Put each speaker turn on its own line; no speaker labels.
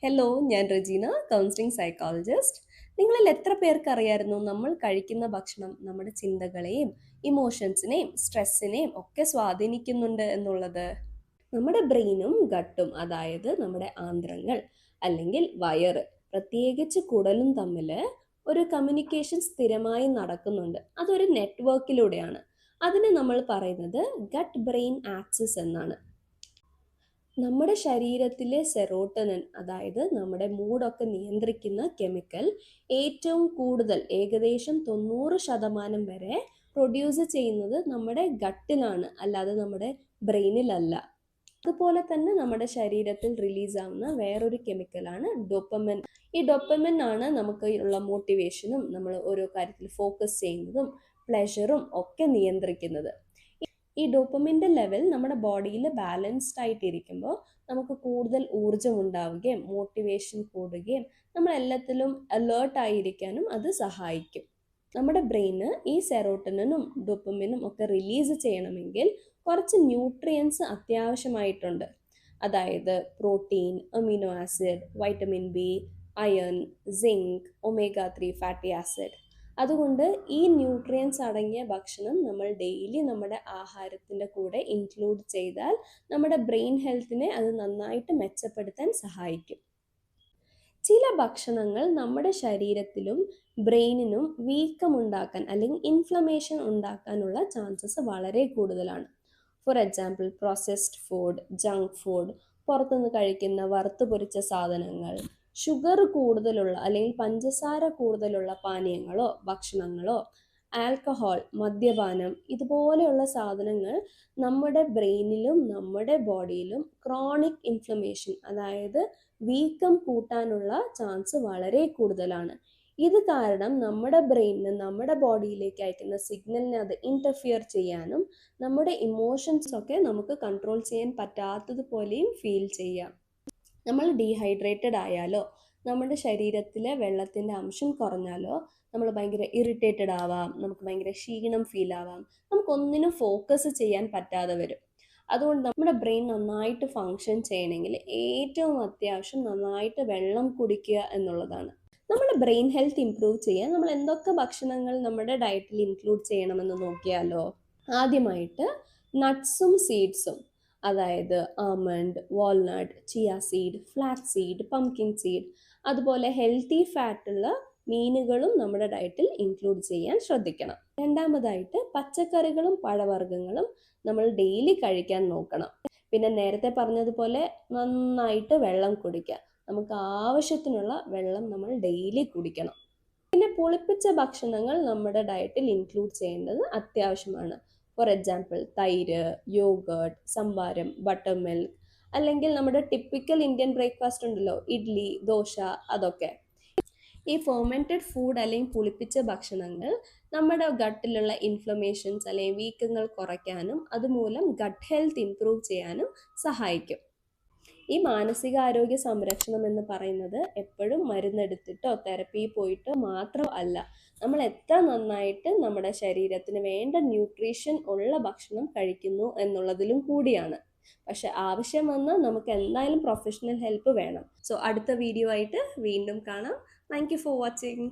Hello, ഞാൻ Regina, counselling psychologist. നിങ്ങളിൽ എത്ര പേർക്ക് അറിയായിരുന്നു നമ്മൾ കഴിക്കുന്ന ഭക്ഷണം നമ്മുടെ ചിന്തകളെയും ഇമോഷൻസിനെയും സ്ട്രെസ്സിനെയും ഒക്കെ സ്വാധീനിക്കുന്നുണ്ട് എന്നുള്ളത്? നമ്മുടെ ബ്രെയിനും ഗട്ടും, അതായത് നമ്മുടെ ആന്ത്രങ്ങൾ അല്ലെങ്കിൽ വയറ്, പ്രത്യേകിച്ച് കുടലും തമ്മിൽ ഒരു കമ്മ്യൂണിക്കേഷൻ സ്ഥിരമായി നടക്കുന്നുണ്ട്. അതൊരു നെറ്റ്വർക്കിലൂടെയാണ്. അതിനെ നമ്മൾ പറയുന്നത് ഗട്ട് ബ്രെയിൻ ആക്സിസ് എന്നാണ്. നമ്മുടെ ശരീരത്തിലെ സെറോട്ടോണിൻ, അതായത് നമ്മുടെ മൂഡൊക്കെ നിയന്ത്രിക്കുന്ന കെമിക്കൽ, ഏറ്റവും കൂടുതൽ ഏകദേശം 90% വരെ പ്രൊഡ്യൂസ് ചെയ്യുന്നത് നമ്മുടെ ഗട്ടിലാണ്, അല്ലാതെ നമ്മുടെ ബ്രെയിനിലല്ല. അതുപോലെ തന്നെ നമ്മുടെ ശരീരത്തിൽ റിലീസ് ആവുന്ന വേറൊരു കെമിക്കലാണ് ഡോപ്പമിൻ. ഈ ഡോപ്പമിൻ ആണ് നമുക്ക് ഉള്ള മോട്ടിവേഷനും നമ്മൾ ഓരോ കാര്യത്തിൽ ഫോക്കസ് ചെയ്യുന്നതും പ്ലഷറും ഒക്കെ നിയന്ത്രിക്കുന്നത്. ഈ ഡോപ്പമിൻ്റെ ലെവൽ നമ്മുടെ ബോഡിയിൽ ബാലൻസ്ഡ് ആയിട്ടിരിക്കുമ്പോൾ നമുക്ക് കൂടുതൽ ഊർജം ഉണ്ടാവുകയും മോട്ടിവേഷൻ കൂടുകയും നമ്മൾ എല്ലാത്തിലും അലേർട്ട് ആയിരിക്കാനും അത് സഹായിക്കും. നമ്മുടെ ബ്രെയിന് ഈ സെറോട്ടോണിനും ഡോപ്പമിനും ഒക്കെ റിലീസ് ചെയ്യണമെങ്കിൽ കുറച്ച് ന്യൂട്രിയൻസ് അത്യാവശ്യമായിട്ടുണ്ട്. അതായത് protein, amino acid, vitamin B, iron, zinc, omega 3 fatty acid. അതുകൊണ്ട് ഈ ന്യൂട്രിയൻസ് അടങ്ങിയ ഭക്ഷണം നമ്മൾ ഡെയിലി നമ്മുടെ ആഹാരത്തിൻ്റെ കൂടെ ഇൻക്ലൂഡ് ചെയ്താൽ നമ്മുടെ ബ്രെയിൻ ഹെൽത്തിനെ അത് നന്നായിട്ട് മെച്ചപ്പെടുത്താൻ സഹായിക്കും. ചില ഭക്ഷണങ്ങൾ നമ്മുടെ ശരീരത്തിലും ബ്രെയിനിനും വീക്കമുണ്ടാക്കാൻ അല്ലെങ്കിൽ ഇൻഫ്ലമേഷൻ ഉണ്ടാക്കാനുള്ള ചാൻസസ് വളരെ കൂടുതലാണ്. For example, processed food, junk food, പുറത്തുനിന്ന് കഴിക്കുന്ന വറുത്ത് പൊരിച്ച സാധനങ്ങൾ, ഷുഗർ കൂടുതലുള്ള അല്ലെങ്കിൽ പഞ്ചസാര കൂടുതലുള്ള പാനീയങ്ങളോ ഭക്ഷണങ്ങളോ, ആൽക്കഹോൾ, മദ്യപാനം, ഇതുപോലെയുള്ള സാധനങ്ങൾ നമ്മുടെ ബ്രെയിനിലും നമ്മുടെ ബോഡിയിലും ക്രോണിക് ഇൻഫ്ലമേഷൻ, അതായത് വീക്കം കൂട്ടാനുള്ള ചാൻസ് വളരെ കൂടുതലാണ്. ഇത് കാരണം നമ്മുടെ ബ്രെയിനിന് നമ്മുടെ ബോഡിയിലേക്ക് അയക്കുന്ന സിഗ്നലിനെ അത് ഇൻ്റർഫിയർ ചെയ്യാനും നമ്മുടെ ഇമോഷൻസ് ഒക്കെ നമുക്ക് കൺട്രോൾ ചെയ്യാൻ പറ്റാത്തതുപോലെയും ഫീൽ ചെയ്യാം. നമ്മൾ ഡീഹൈഡ്രേറ്റഡ് ആയാലോ, നമ്മുടെ ശരീരത്തിലെ വെള്ളത്തിൻ്റെ അംശം കുറഞ്ഞാലോ നമ്മൾ ഭയങ്കര ഇറിറ്റേറ്റഡ് ആവാം, നമുക്ക് ഭയങ്കര ക്ഷീണം ഫീൽ ആവാം, നമുക്കൊന്നിനും ഫോക്കസ് ചെയ്യാൻ പറ്റാതെ വരും. അതുകൊണ്ട് നമ്മുടെ ബ്രെയിൻ നന്നായിട്ട് ഫങ്ഷൻ ചെയ്യണമെങ്കിൽ ഏറ്റവും അത്യാവശ്യം നന്നായിട്ട് വെള്ളം കുടിക്കുക എന്നുള്ളതാണ്. നമ്മുടെ ബ്രെയിൻ ഹെൽത്ത് ഇംപ്രൂവ് ചെയ്യാൻ നമ്മൾ എന്തൊക്കെ ഭക്ഷണങ്ങൾ നമ്മുടെ ഡയറ്റിൽ ഇൻക്ലൂഡ് ചെയ്യണമെന്ന് നോക്കിയാലോ. ആദ്യമായിട്ട് നട്ട്സും സീഡ്സും, അതായത് almond, walnut, chia seed, flax seed, pumpkin seed, അതുപോലെ ഹെൽത്തി ഫാറ്റുള്ള മീനുകളും നമ്മുടെ ഡയറ്റിൽ ഇൻക്ലൂഡ് ചെയ്യാൻ ശ്രദ്ധിക്കണം. രണ്ടാമതായിട്ട് പച്ചക്കറികളും പഴവർഗ്ഗങ്ങളും നമ്മൾ ഡെയിലി കഴിക്കാൻ നോക്കണം. പിന്നെ നേരത്തെ പറഞ്ഞതുപോലെ നന്നായിട്ട് വെള്ളം കുടിക്കുക. നമുക്ക് ആവശ്യത്തിനുള്ള വെള്ളം നമ്മൾ ഡെയിലി കുടിക്കണം. പിന്നെ പുളിപ്പിച്ച ഭക്ഷണങ്ങൾ നമ്മുടെ ഡയറ്റിൽ ഇൻക്ലൂഡ് ചെയ്യേണ്ടത് അത്യാവശ്യമാണ്. ഫോർ എക്സാമ്പിൾ, തൈര്, യോഗേർട്ട്, സംഭാരം, ബട്ടർ മിൽക്ക്, അല്ലെങ്കിൽ നമ്മുടെ ടിപ്പിക്കൽ ഇന്ത്യൻ ബ്രേക്ക്ഫാസ്റ്റ് ഉണ്ടല്ലോ, ഇഡ്ഡലി, ദോശ, അതൊക്കെ. ഈ ഫെർമെൻറ്റഡ് ഫുഡ് അല്ലെങ്കിൽ പുളിപ്പിച്ച ഭക്ഷണങ്ങൾ നമ്മുടെ ഗട്ടിലുള്ള ഇൻഫ്ലമേഷൻസ് അല്ലെങ്കിൽ വീക്കങ്ങൾ കുറയ്ക്കാനും അതുമൂലം ഗട്ട് ഹെൽത്ത് ഇംപ്രൂവ് ചെയ്യാനും സഹായിക്കും. ഈ മാനസികാരോഗ്യ സംരക്ഷണം എന്ന് പറയുന്നത് എപ്പോഴും മരുന്നെടുത്തിട്ടോ തെറപ്പി പോയിട്ടോ മാത്രം അല്ല. നമ്മൾ എത്ര നന്നായിട്ട് നമ്മുടെ ശരീരത്തിന് വേണ്ട ന്യൂട്രീഷൻ ഉള്ള ഭക്ഷണം കഴിക്കുന്നു എന്നുള്ളതിലും കൂടിയാണ്. പക്ഷെ ആവശ്യം വന്നാൽ നമുക്ക് എന്തായാലും പ്രൊഫഷണൽ ഹെൽപ്പ് വേണം. സോ അടുത്ത വീഡിയോ ആയിട്ട് വീണ്ടും കാണാം. Thank you for watching.